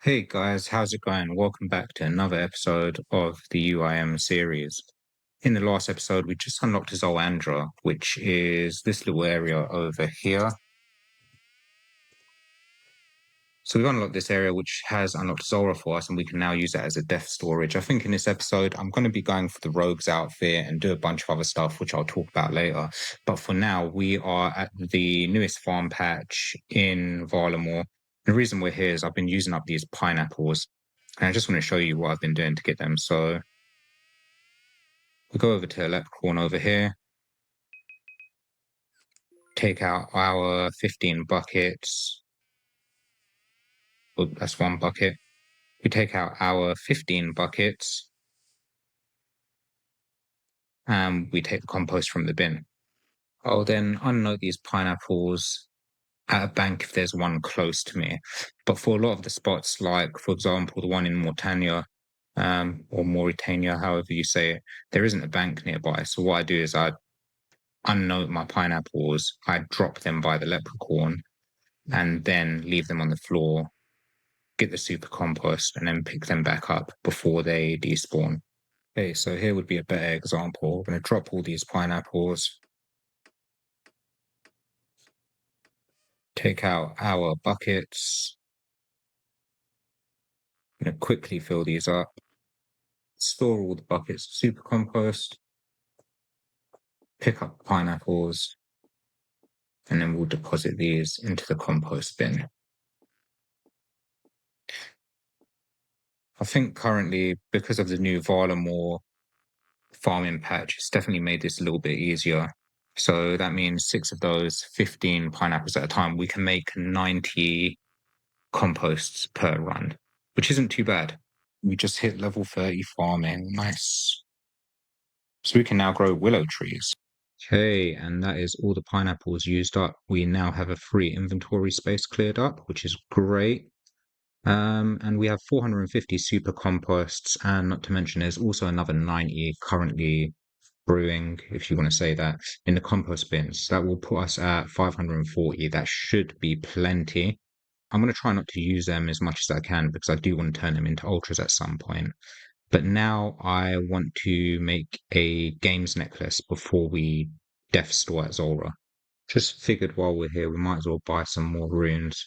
Hey guys, how's it going? Welcome back to another episode of the UIM series. In the last episode, we just unlocked Zolandra, which is this little area over here. So we've unlocked this area which has unlocked Zulrah for us, and we can now use it as a death storage. I think in this episode, I'm going to be going for the Rogue's outfit and do a bunch of other stuff, which I'll talk about later. But for now, we are at the newest farm patch in Varlamore. The reason we're here is I've been using up these pineapples, and I just want to show you what I've been doing to get them. So we go over to Leprechaun over here, take out our 15 buckets. Oh, that's one bucket. We take out our 15 buckets and we take the compost from the bin. I'll then unload these pineapples at a bank if there's one close to me. But for a lot of the spots, like, for example, the one in Mauritania, or Mauritania, however you say it, there isn't a bank nearby. So what I do is I unload my pineapples, I drop them by the leprechaun, and then leave them on the floor, get the super compost, and then pick them back up before they despawn. Okay, so here would be a better example. We're going to drop all these pineapples, take out our buckets, I'm going to quickly fill these up, store all the buckets of super compost, pick up pineapples, and then we'll deposit these into the compost bin. I think currently, because of the new Varlamore farming patch, it's definitely made this a little bit easier. So that means 6 of those, 15 pineapples at a time, we can make 90 composts per run, which isn't too bad. We just hit level 30 farming. Nice. So we can now grow willow trees. Okay, and that is all the pineapples used up. We now have a free inventory space cleared up, which is great. And we have 450 super composts, and not to mention there's also another 90 currently brewing, if you want to say that, in the compost bins. That will put us at 540. That should be plenty. I'm going to try not to use them as much as I can because I do want to turn them into ultras at some point. But now I want to make a games necklace before we death store at Zulrah. Just figured while we're here, we might as well buy some more runes,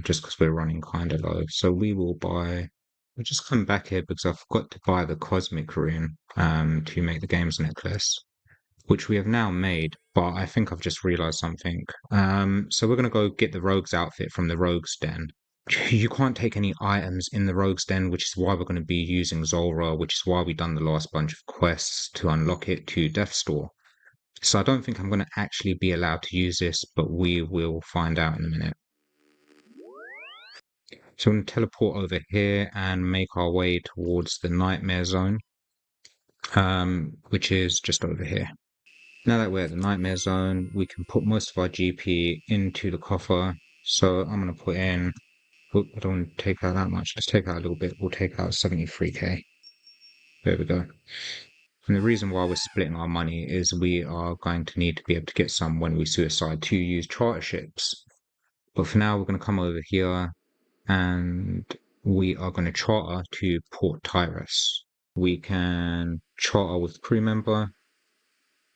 just because we're running kind of low. So we'll just come back here because I forgot to buy the cosmic rune, to make the games necklace, which we have now made, but I think I've just realized something. So we're going to go get the rogue's outfit from the rogue's den. You can't take any items in the rogue's den, which is why we're going to be using Zulrah, which is why we've done the last bunch of quests to unlock it to Death Store. So I don't think I'm going to actually be allowed to use this, but we will find out in a minute. So we're going to teleport over here and make our way towards the nightmare zone, which is just over here. Now that we're at the nightmare zone, we can put most of our GP into the coffer. So I'm going to put in, I don't want to take out that much. Let's take out a little bit. We'll take out 73k. There we go. And the reason why we're splitting our money is we are going to need to be able to get some when we suicide to use charter ships. But for now, we're going to come over here and we are going to charter to Port Tyrus. We can charter with crew member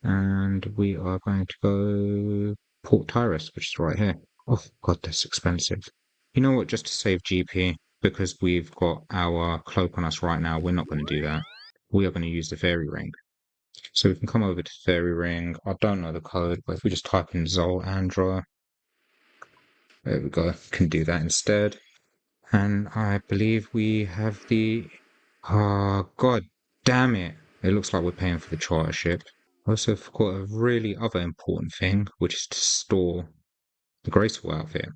and we are going to go Port Tyrus, which is right here. Oh, God, that's expensive. You know what? Just to save GP, because we've got our cloak on us right now, we're not going to do that. We are going to use the fairy ring. So we can come over to fairy ring. I don't know the code, but if we just type in Zolandra, there we go, can do that instead. And I believe we have the, God damn it. It looks like we're paying for the charter ship. Also forgot a really other important thing, which is to store the graceful outfit.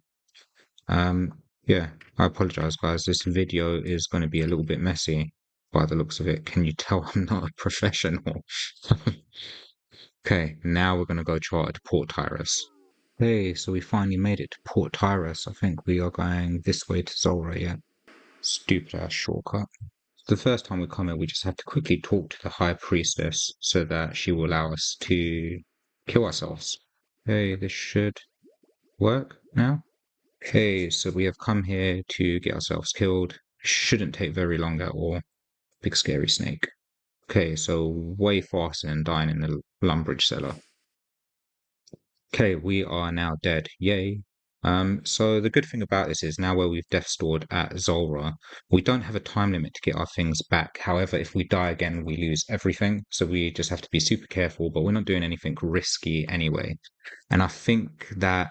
Yeah, I apologize guys. This video is going to be a little bit messy by the looks of it. Can you tell I'm not a professional? Okay, now we're going to go charter to Port Tyrus. Hey, so we finally made it to Port Tyrus. I think we are going this way to Zulrah, yeah. Stupid ass shortcut. The first time we come here, we just have to quickly talk to the High Priestess so that she will allow us to kill ourselves. Hey, this should work now. Okay, so we have come here to get ourselves killed. Shouldn't take very long at all. Big scary snake. Okay, so way faster than dying in the Lumbridge cellar. Okay, we are now dead. Yay. So the good thing about this is now where we've death stored at Zulrah, we don't have a time limit to get our things back. However, if we die again, we lose everything. So we just have to be super careful, but we're not doing anything risky anyway. And I think that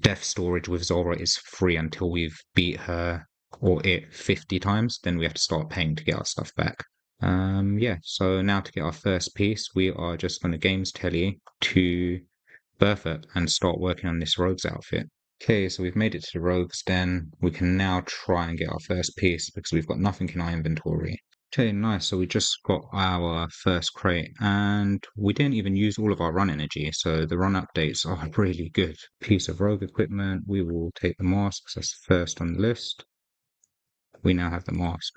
death storage with Zora is free until we've beat her or it 50 times. Then we have to start paying to get our stuff back. Yeah, so now to get our first piece, we are just going to games telly to Bertha and start working on this rogue's outfit. Okay, so we've made it to the rogues den. We can now try and get our first piece because we've got nothing in our inventory. Okay, nice. So we just got our first crate and we didn't even use all of our run energy. So the run updates are really good. Piece of rogue equipment. We will take the masks. That's the first on the list. We now have the mask.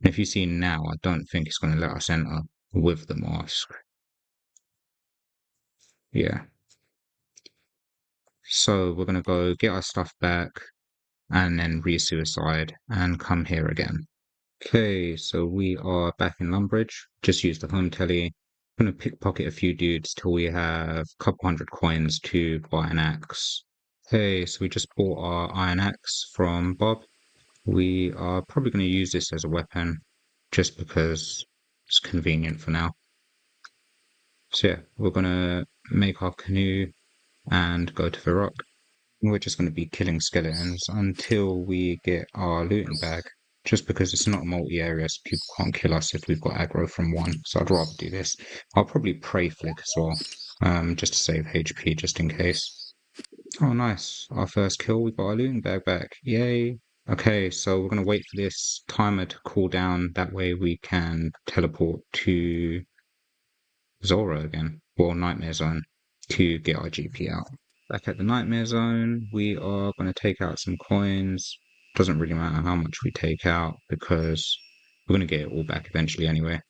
And if you see now, I don't think it's going to let us enter with the mask. Yeah. So we're going to go get our stuff back and then re-suicide and come here again. Okay, so we are back in Lumbridge. Just use the home telly. I'm gonna pickpocket a few dudes till we have a couple hundred coins to buy an axe. Okay, so we just bought our iron axe from Bob. We are probably going to use this as a weapon just because it's convenient for now. So yeah, we're gonna make our canoe and go to the rock. We're just going to be killing skeletons until we get our looting bag, just because it's not a multi-area, so people can't kill us if we've got aggro from one. So I'd rather do this. I'll probably pray flick as well, just to save HP, just in case. Oh, nice. Our first kill, we got our looting bag back. Yay. Okay, so we're going to wait for this timer to cool down. That way we can teleport to Zora again, well, Nightmare Zone, to get our GP out. Back at the Nightmare Zone, we are going to take out some coins. Doesn't really matter how much we take out because we're going to get it all back eventually anyway.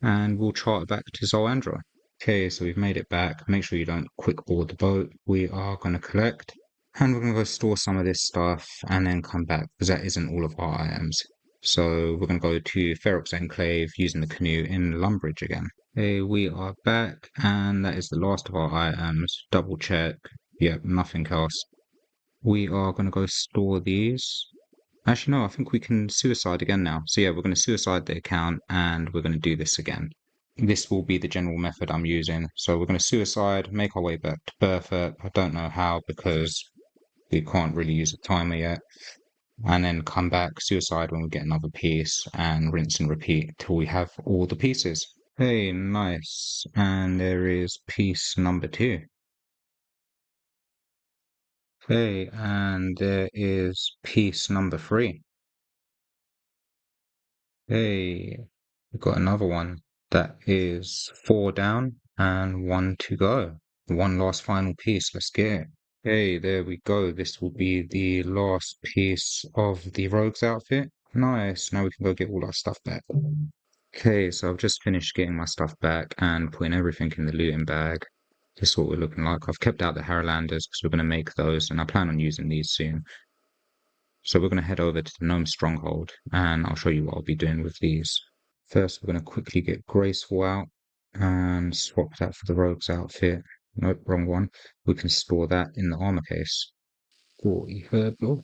And we'll chart it back to Zoandra. Okay, so we've made it back. Make sure you don't quick board the boat. We are going to collect. And we're going to go store some of this stuff and then come back because that isn't all of our items. So we're going to go to Ferox Enclave using the canoe in Lumbridge again. Okay, we are back, and that is the last of our items. Double check. Yep, nothing else. We are going to go store these. Actually, no, I think we can suicide again now. So yeah, we're going to suicide the account, and we're going to do this again. This will be the general method I'm using. So we're going to suicide, make our way back to Bertha. I don't know how because we can't really use a timer yet. And then come back, suicide when we get another piece, and rinse and repeat till we have all the pieces. Hey, nice. And there is piece number 2. Okay, and there is piece number 3. Hey, we've got another one. That is 4 down and 1 to go. One last final piece. Let's get it. Hey, there we go. This will be the last piece of the rogue's outfit. Nice. Now we can go get all our stuff back. Okay, so I've just finished getting my stuff back and putting everything in the looting bag. This is what we're looking like. I've kept out the Harrowlanders because we're going to make those, and I plan on using these soon. So we're going to head over to the Gnome Stronghold, and I'll show you what I'll be doing with these. First, we're going to quickly get Graceful out and swap that for the Rogue's outfit. Nope, wrong one. We can store that in the armor case. 40 Herblore.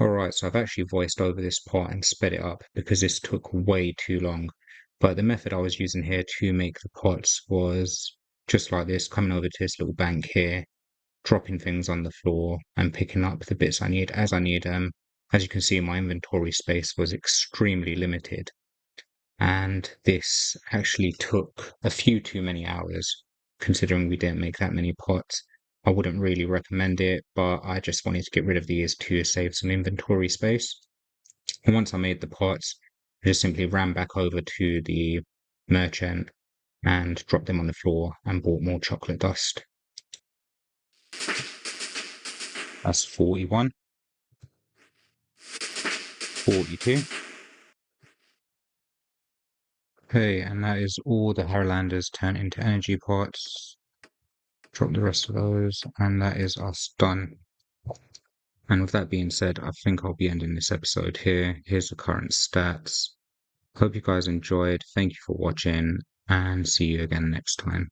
Alright, so I've actually voiced over this part and sped it up because this took way too long. But the method I was using here to make the pots was just like this, coming over to this little bank here, dropping things on the floor and picking up the bits I need as I need them. As you can see, my inventory space was extremely limited. And this actually took a few too many hours, considering we didn't make that many pots. I wouldn't really recommend it, but I just wanted to get rid of these to save some inventory space. And once I made the pots, I just simply ran back over to the merchant and dropped them on the floor and bought more chocolate dust. That's 41, 42. Okay, and that is all the Harrowlanders turned into energy pots. Drop the rest of those, and that is us done. And with that being said, I think I'll be ending this episode here. Here's the current stats. Hope you guys enjoyed. Thank you for watching and see you again next time.